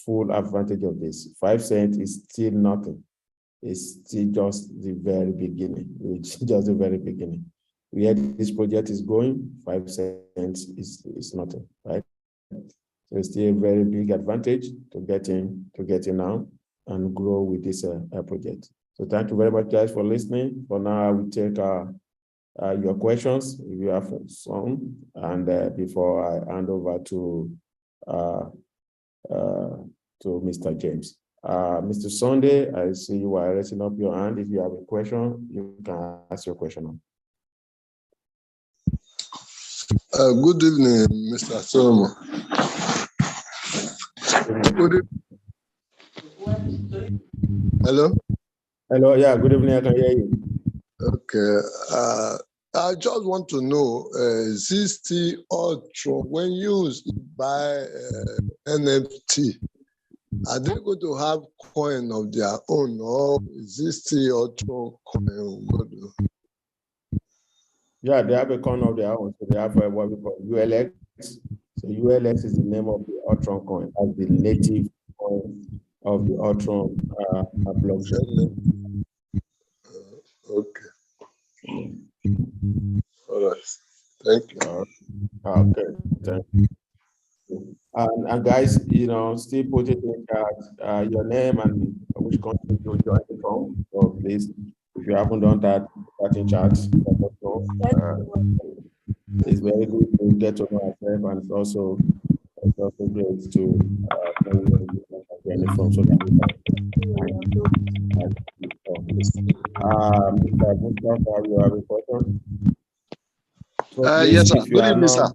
full advantage of this. 5 cents is still nothing. It's still just the very beginning. It's just the very beginning. Where this project is going, 5 cents is nothing, right? So it's still a very big advantage to get in now and grow with this project. So thank you very much, guys, for listening. For now, I will take your questions if you have some, and before I hand over to Mr. James. Mr. Sunday, I see you are raising up your hand. If you have a question, you can ask your question now. Good evening, Mr. Solomon. Good evening. Hello? Hello, yeah, good evening, I can hear you. Okay. I just want to know, is this still Ulron, when you buy NFT, are they going to have coin of their own, or is this still Ulron coin? Yeah, they have a coin of their own. So they have what we call ULX. So ULX is the name of the Ulron coin, as the native coin of the Ulron blockchain. Okay. All right. Thank you. Okay. Thank you. And guys, still put it in chat, your name and which country you joined from. So please, if you haven't done that, start in chat. It's very good to get to know ourselves, and it's also great to know where you are joining from, so that we can. Mr. Mustafa, you have a question? So please, yes, sir. if you Good are evening, not, sir.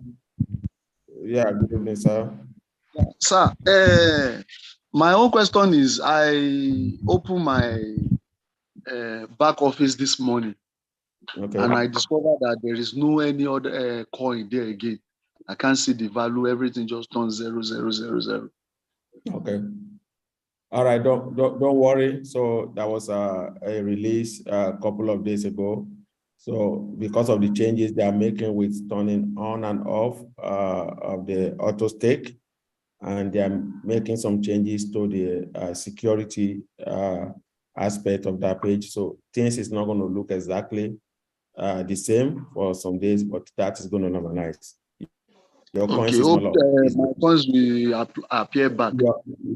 Yeah, good evening, sir. Sir, my own question is, I opened my back office this morning, Okay. and I discovered that there is no any other coin there again. I can't see the value. Everything just turns 0,000. Okay. All right. Don't worry. So that was a release a couple of days ago. So because of the changes they are making with turning on and off of the auto stake, and they are making some changes to the security aspect of that page. So things is not going to look exactly the same for some days, but that is going to normalize. Your coins is hope not my coins will appear back.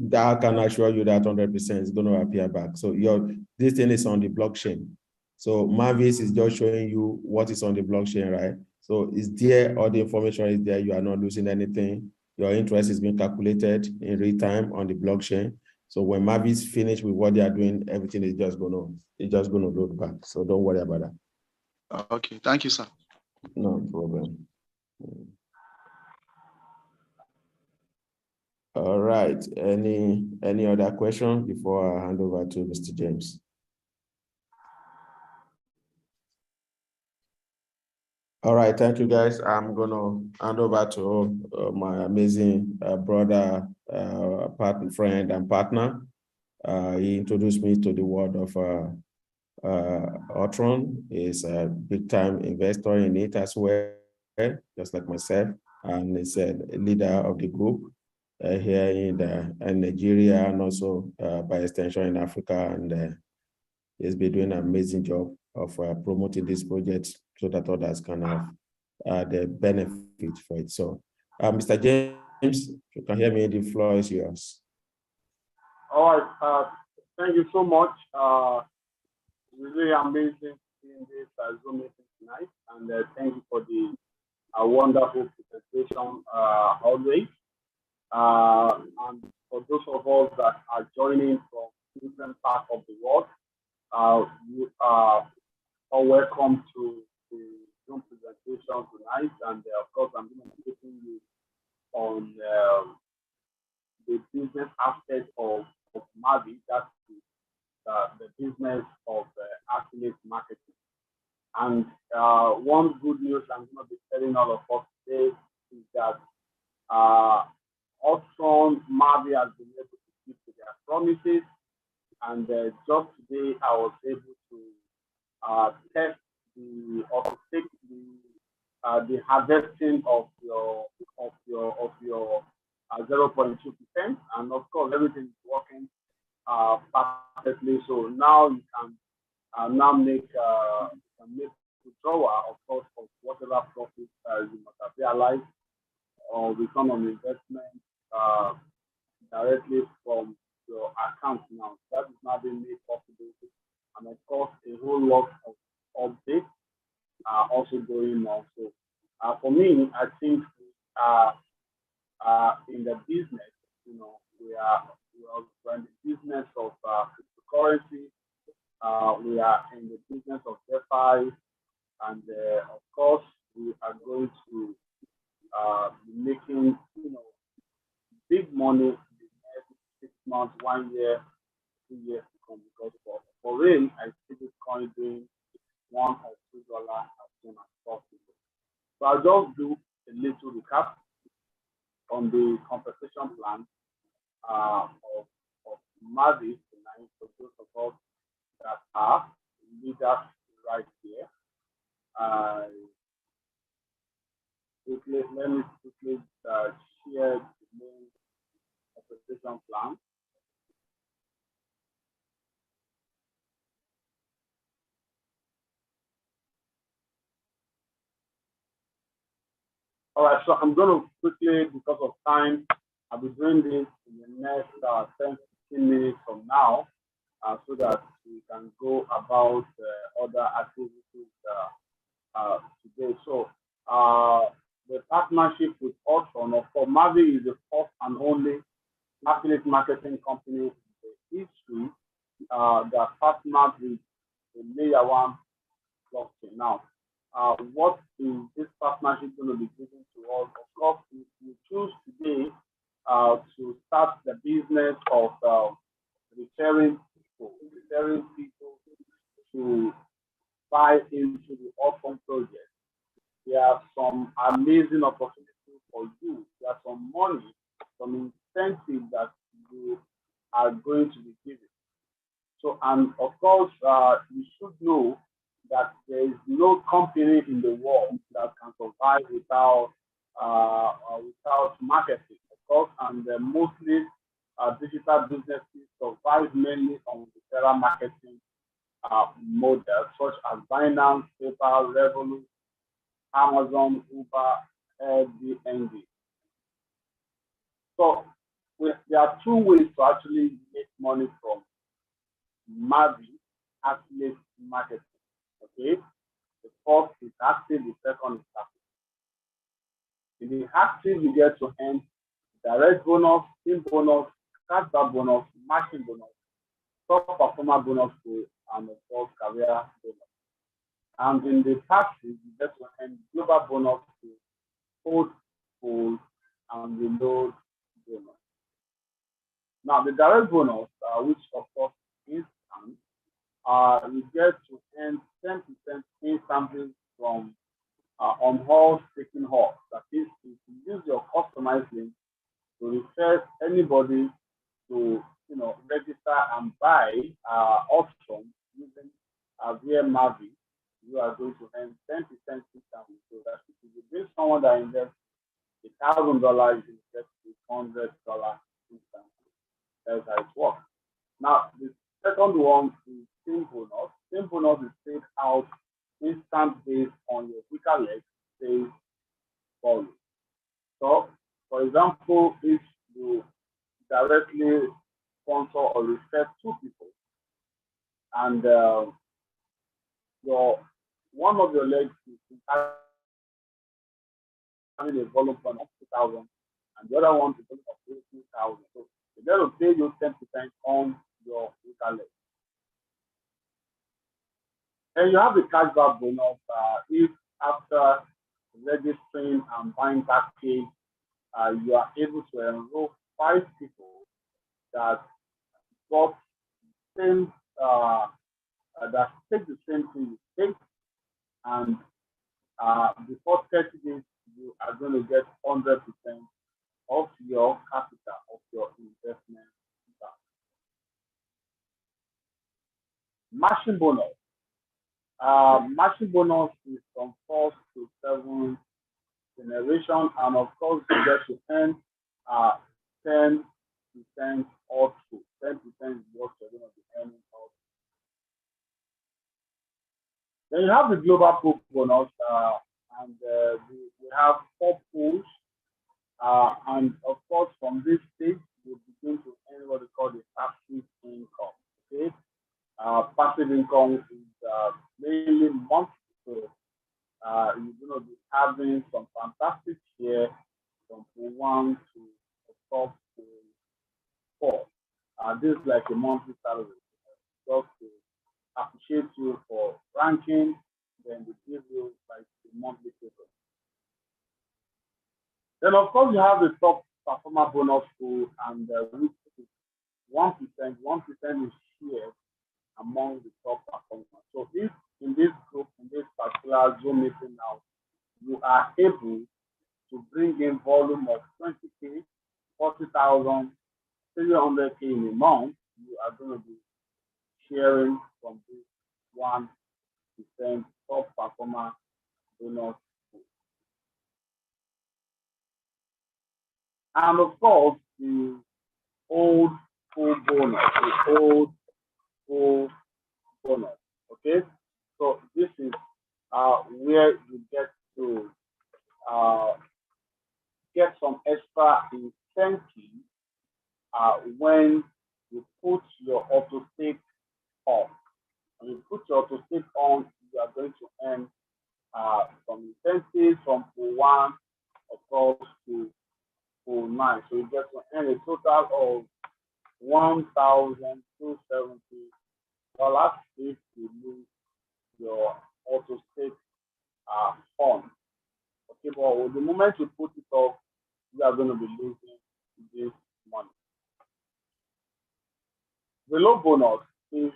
That can assure you that 100% is going to appear back. So this thing is on the blockchain. So Mavie is just showing you what is on the blockchain, right? So it's there, all the information is there. You are not losing anything. Your interest is being calculated in real time on the blockchain. So when Mavie is finished with what they are doing, everything is just going to load back. So don't worry about that. Okay, thank you, sir. No problem. All right. Any other question before I hand over to Mr. James? All right. Thank you, guys. I'm going to hand over to my amazing brother, partner, friend, and partner. He introduced me to the world of Ulron. He's a big-time investor in it as well, just like myself, and he's a leader of the group here in Nigeria, and also by extension in Africa, and he's been doing an amazing job of promoting this project so that others can have the benefit for it. So, Mr. James, if you can hear me, the floor is yours. All right, thank you so much. Really amazing seeing this Zoom meeting tonight, and thank you for the wonderful presentation always. And for those of us that are joining from different parts of the world, you are all welcome to the Zoom presentation tonight. And of course, I'm going to be taking you on the business aspect of Mavie, that's the business of affiliate marketing. And one good news I'm going to be telling all of us today is that Ulron Mavie has been able to keep to their promises. And just today, I was able to test or to take the harvesting of your 0.2%, and of course everything is working perfectly. So now you can now make withdrawal, of course, of whatever profit you must have realized or return on investment directly from your account now. That is now being made possible, and of course a whole lot of updates also going on. So for me, I think in the business, we're in the business of cryptocurrency. We are in the business of DeFi, and of course, we are going to be making big money in the next 6 months, 1 year, 2 years to come. Because for real, I see this coin doing $1 or $2 as soon as possible. So I'll just do a little recap on the compensation plan of Mavie tonight for those of us that are leaders right here. Let me quickly share the main compensation plan. All right, so I'm going to quickly, because of time, I'll be doing this in the next 10, 15 minutes from now, so that we can go about other activities today. So the partnership with Ulron for Mavie is the first and only affiliate marketing company in the history that partnered with the layer one blockchain. Now, what is this partnership going to be giving to us? Of course, we choose today to start the business of referring people to buy into the Ulron project. There are some amazing opportunities for you. There are some money, some incentive that you are going to be given. So, and of course, you should know that there is no company in the world that can survive without marketing, of course, and mostly digital businesses survive mainly on the referral marketing models such as Binance, PayPal, Revolut, Amazon, Uber, Airbnb. So there are two ways to actually make money from Mavie affiliate marketing. Okay, the first is active, the second is passive. In the active, you get to earn direct bonus, team bonus, cashback bonus, matching bonus, top performer bonus, and of course career bonus. And in the passive, you get to earn global bonus to hold, hold, and reload bonus. Now the direct bonus, which of course is instant, you get to earn 10% instantly from on horse taking horse. That is, if you use your customized link to refer anybody to register and buy options using via Mavie, you are going to earn 10% instantly. So that if you bring someone that invests $1,000, you get $100 instantly. That's how it works. Now the second one is team bonus. Team bonus is paid out instant based on your weaker leg sales volume. So, for example, if you directly sponsor or refer two people, and one of your legs is having a volume of 2,000, and the other one is of 18,000. So they're going to pay you 10% on your weaker leg. And you have the cashback bonus if after registering and buying package, you are able to enroll 5 people that got same that take the same thing you take, and before 30 days you are going to get 100% of your capital of your investment. Matching bonus. Matching bonus is from 4th to 7th generation, and of course you get to earn 10% also. 10% is what you're going to be earning also. Then you have the global pool bonus, and we have 4 pools, and of course from this stage you begin to earn what we call the passive income. Okay, passive income is mainly monthly. So you're going to be having some fantastic share from pool one to the top to four. This is like a monthly salary, just to appreciate you for ranking. Then they give you like a monthly payment. Then of course you have the top performer bonus pool, and which is 1%. 1% is shared among the top performers. So if in this group, in this particular Zoom meeting now, you are able to bring in volume of 20K, 40,000, 300K in a month, you are going to be sharing from this 1% top performer bonus pool. And of course, the old full bonus, the old full bonus. Okay, so this is where you get to get some extra incentive when you put your auto stake on. When you put your auto stake on, you are going to earn some incentives from pool one, of course, to pool nine. So you get to earn a total of $1,270 if you lose your auto stake on. Okay, but the moment you put it off, you are going to be losing this money. The low bonus is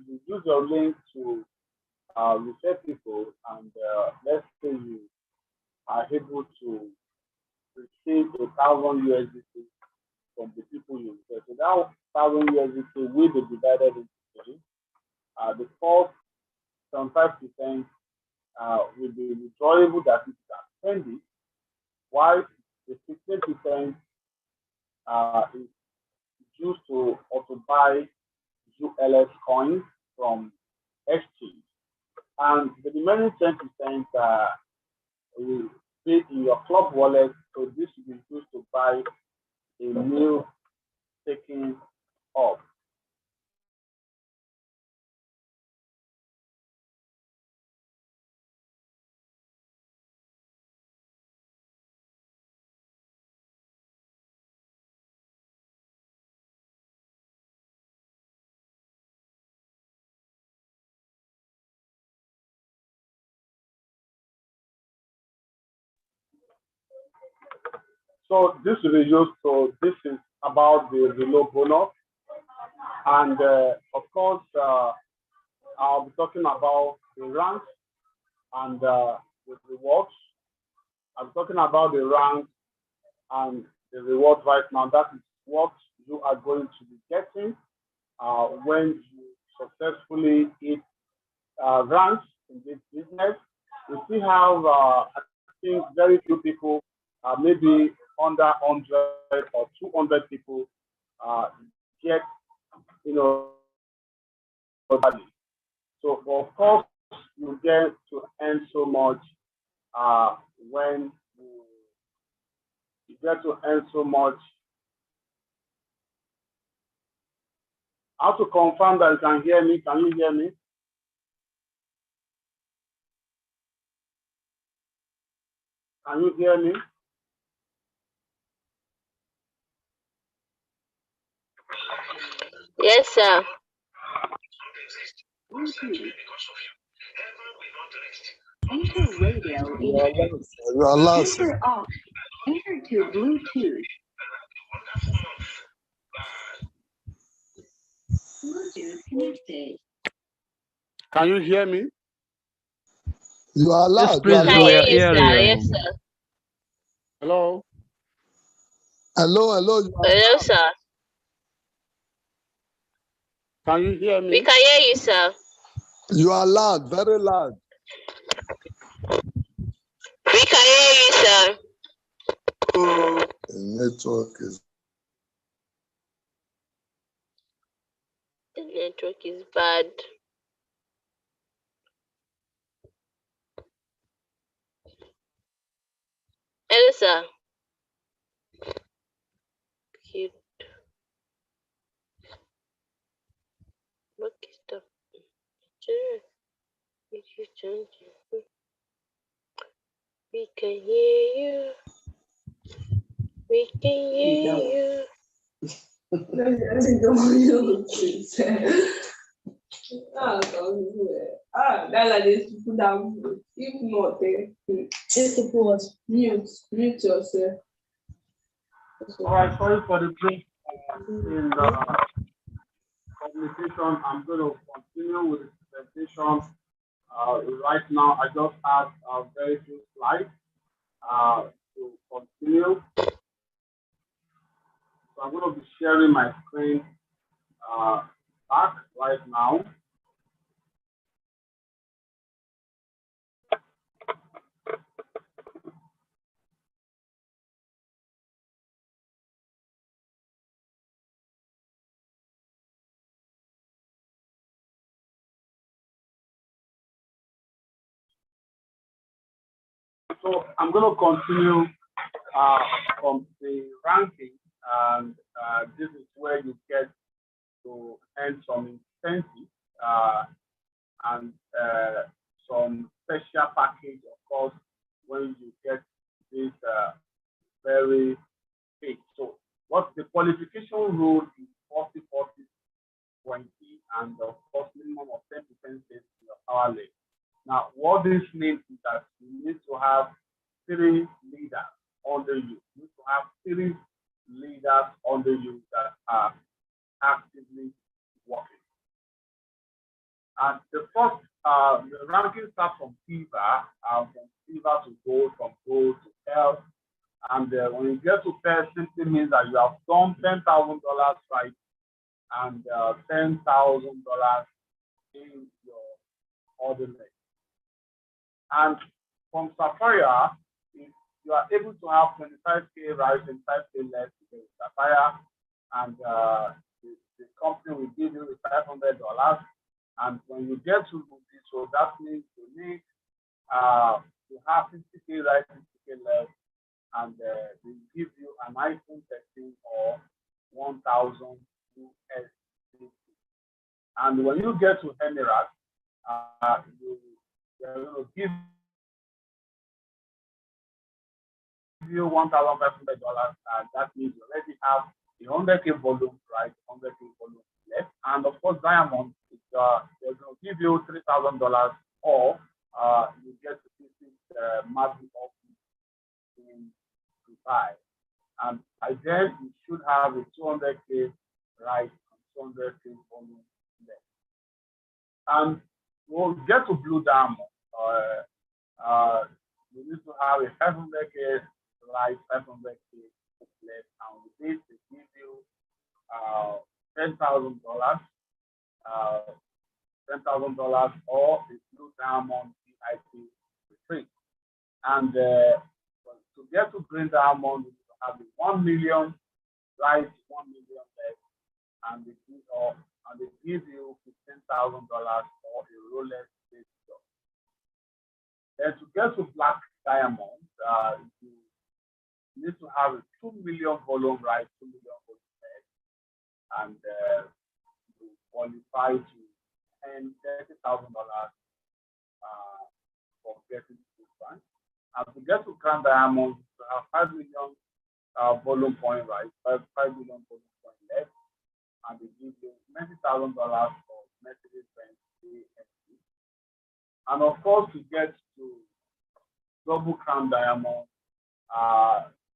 you use your link to refer people, and let's say you are able to receive 1,000 USDT from the people you refer. So that 1,000 USDT will be divided into three. The first 75% will be withdrawable, that is spend it, while the 15% is used to also buy ULS coins from exchange, and the remaining 10% will be in your club wallet. So this will be used to buy a new taking off. So this will be used. So this is about the reload bonus, and of course I'll be talking about the ranks and the rewards. I'm talking about the ranks and the rewards right now. That is what you are going to be getting when you successfully hit ranks in this business. We still have, I think, very few people, maybe under 100 or 200 people, get, you know, value. So of course, you get to earn so much when you get to earn so much. How to confirm that you can hear me? Can you hear me? Can you hear me? Yes, sir. Enter radio. You are loud. Enter off. Enter to Bluetooth. Bluetooth connected. Can you hear me? You are Yes, loud. please, Can we hear are you, sir. hearing. Yes, sir. Hello? Hello. You are Hello, loud. sir. Can you hear me? We can hear you, sir. You are loud, very loud. We can hear you, sir. The network is. The network is bad. Hello, sir. Cute. What is the picture? We can hear you. We can hear you. That's like this to put down. If not, just to put mute yourself. All right, sorry for the break in the communication. I'm going to continue with the presentation. Right now, I just have a very few slides to continue. So I'm going to be sharing my screen back right now. So I'm going to continue from the ranking, and this is where you get to earn some incentives and some special package, of course, when you get this very big. So what the qualification rule is 40, 40, 20, and of course minimum of 10% in your power level. Now, what this means is that you need to have 3 leaders under you. You need to have 3 leaders under you that are actively working. And the first, the ranking starts from fever to gold, from gold to pearl. And when you get to pearl, simply means that you have done $10,000 right and $10,000 in your ordinary. And from Sapphire, you are able to have 25K right, 25K left to Sapphire, and the company will give you $500. And when you get to Ruby, so that means you need to have 50K right, 50K left, and they give you an iPhone 13 or 1,000 USD. And when you get to Emirates, they're going to give you $1,500, and that means you already have the 100K volume, right? 100K volume left. And of course, Diamond, they're going to give you $3,000, or you get to visit Mavie office in Dubai. And by then, you should have a 200K right and 200K volume left. And we'll get to Blue Diamond. You need to have a 500K right, 500K left, and with this, they give you $10,000, $10,000 or a Blue Diamond VIP retreat. And to get to Green Diamond, you need to have a 1 million right, 1 million left, and they give you $15,000 or a Rolex based job. Then to get to Black Diamond, you need to have a 2 million volume right, 2 million volume left, and you qualify to earn $30,000 for getting to this one. And to get to Grand Diamond, you have 5 million volume point right, 5 million volume point left, and they give you $90,000 for Mercedes-Benz AMG. And of course, to get to Double Crown Diamond,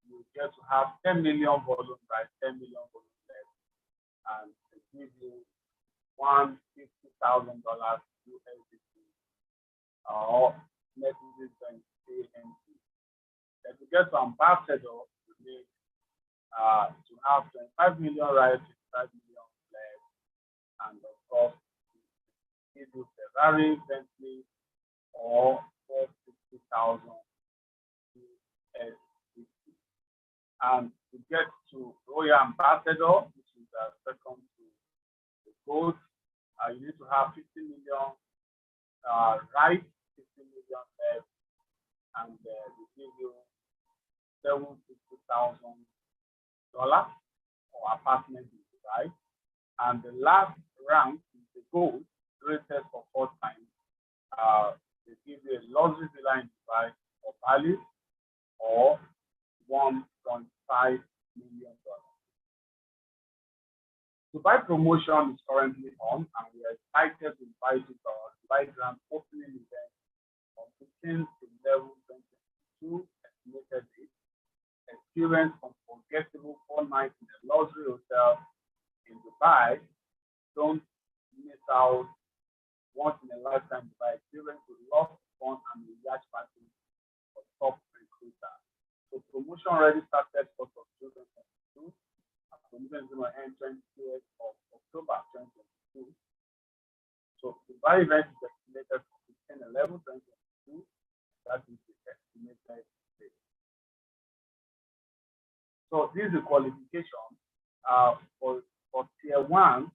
you get to have 10 million volume right, 10 million volume left, and they give you $150,000 USD or Mercedes-Benz AMG. Then to get to Ambassador, you need to have 25 million right, 25 million left, and of course, give you Ferrari, Bentley, or 450,000 USD. And to get to Royal Ambassador, which is second to the gold, you need to have 50 million right, 50 million left, and they give you $750,000 for apartment in Dubai. And the last rank is the gold, rated for 4 times. They give you a luxury villa in Dubai of value or $1.5 million. Dubai promotion is currently on, and we are excited to invite you to our Dubai Grand opening event on 15th to 11/2022 estimated date. Experience unforgettable 4 nights in a luxury hotel in Dubai. Don't miss out once in a lifetime Dubai experience with lots of fun and a yacht party for top recruiters. So promotion already started 1st of June 2022. Promotion is going to end 20th of October 2022. So Dubai event is estimated for 15/11/2022. That is the estimated date. So this is the qualification for tier 1.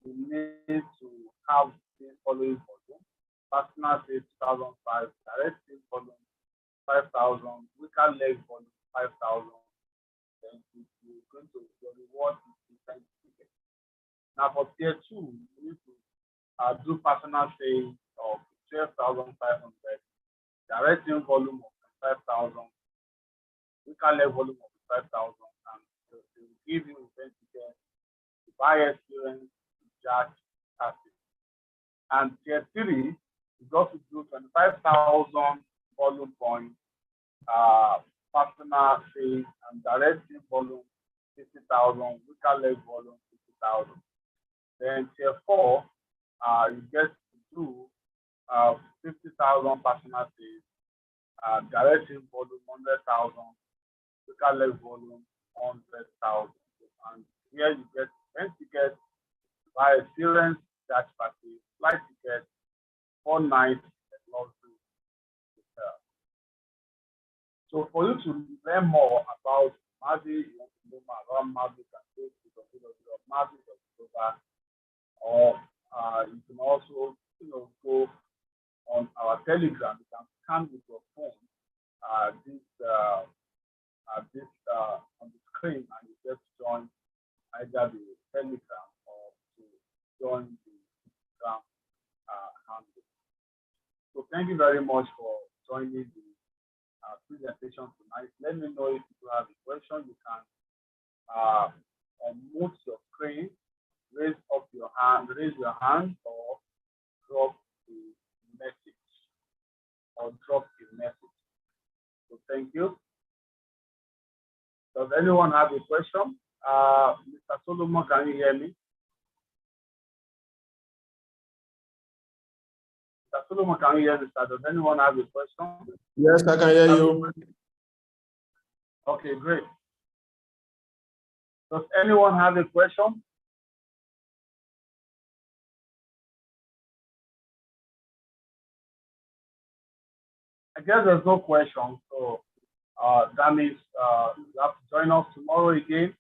We need to have the following volume: personal sales 2005, direct sales volume 5,000, weaker leg volume 5,000. Then you're going to your reward is ticket. Now for tier 2, you need to do personal sales of 12,500, direct sales volume of 5,000, weaker leg volume of 5,000, and they will give you event ticket, buy experience, charge taxes. And tier 3 is also do 25,000 volume points, personal sales and direct sales volume 50,000, weaker leg volume 50,000. Then tier 4, you get to do 50,000 personal sales, direct sales volume 100,000, weaker leg volume 100,000. And here you get event tickets, buy experience, charge party, flight ticket, 4 nights at luxury hotel. So for you to learn more about Mavie, you want to know more about Mavie, you can go to Mavie.global, or you can also go on our Telegram. You can scan with your phone this on the screen, and you just join either the Telegram or to join the Instagram handle. So thank you very much for joining the presentation tonight. Let me know if you have a question. You can unmute your screen, raise your hand, or drop a message. So thank you. Does anyone have a question? Mr. Solomon, can you hear me? Mr. Solomon, can you hear me, sir? Does anyone have a question? Yes, I can hear you. Okay, great. Does anyone have a question? I guess there's no question. So that means you have to join us tomorrow again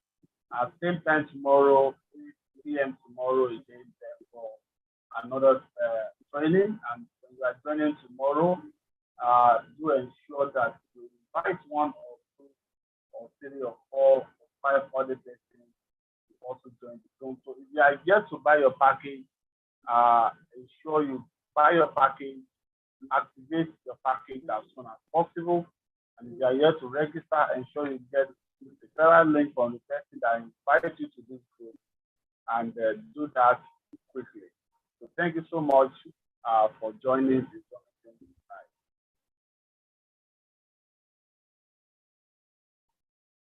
at same time tomorrow, 3 p.m. tomorrow again for another training. And when you are joining tomorrow, do ensure that you invite 1 or 2 or 3 or 4 or 5 other persons to also join the Zoom. So if you are yet to buy your package, ensure you buy your package, activate your package as soon as possible. And if you are yet to register, ensure you get the referral link from the person that invited you to this group, and do that quickly. So thank you so much for joining this.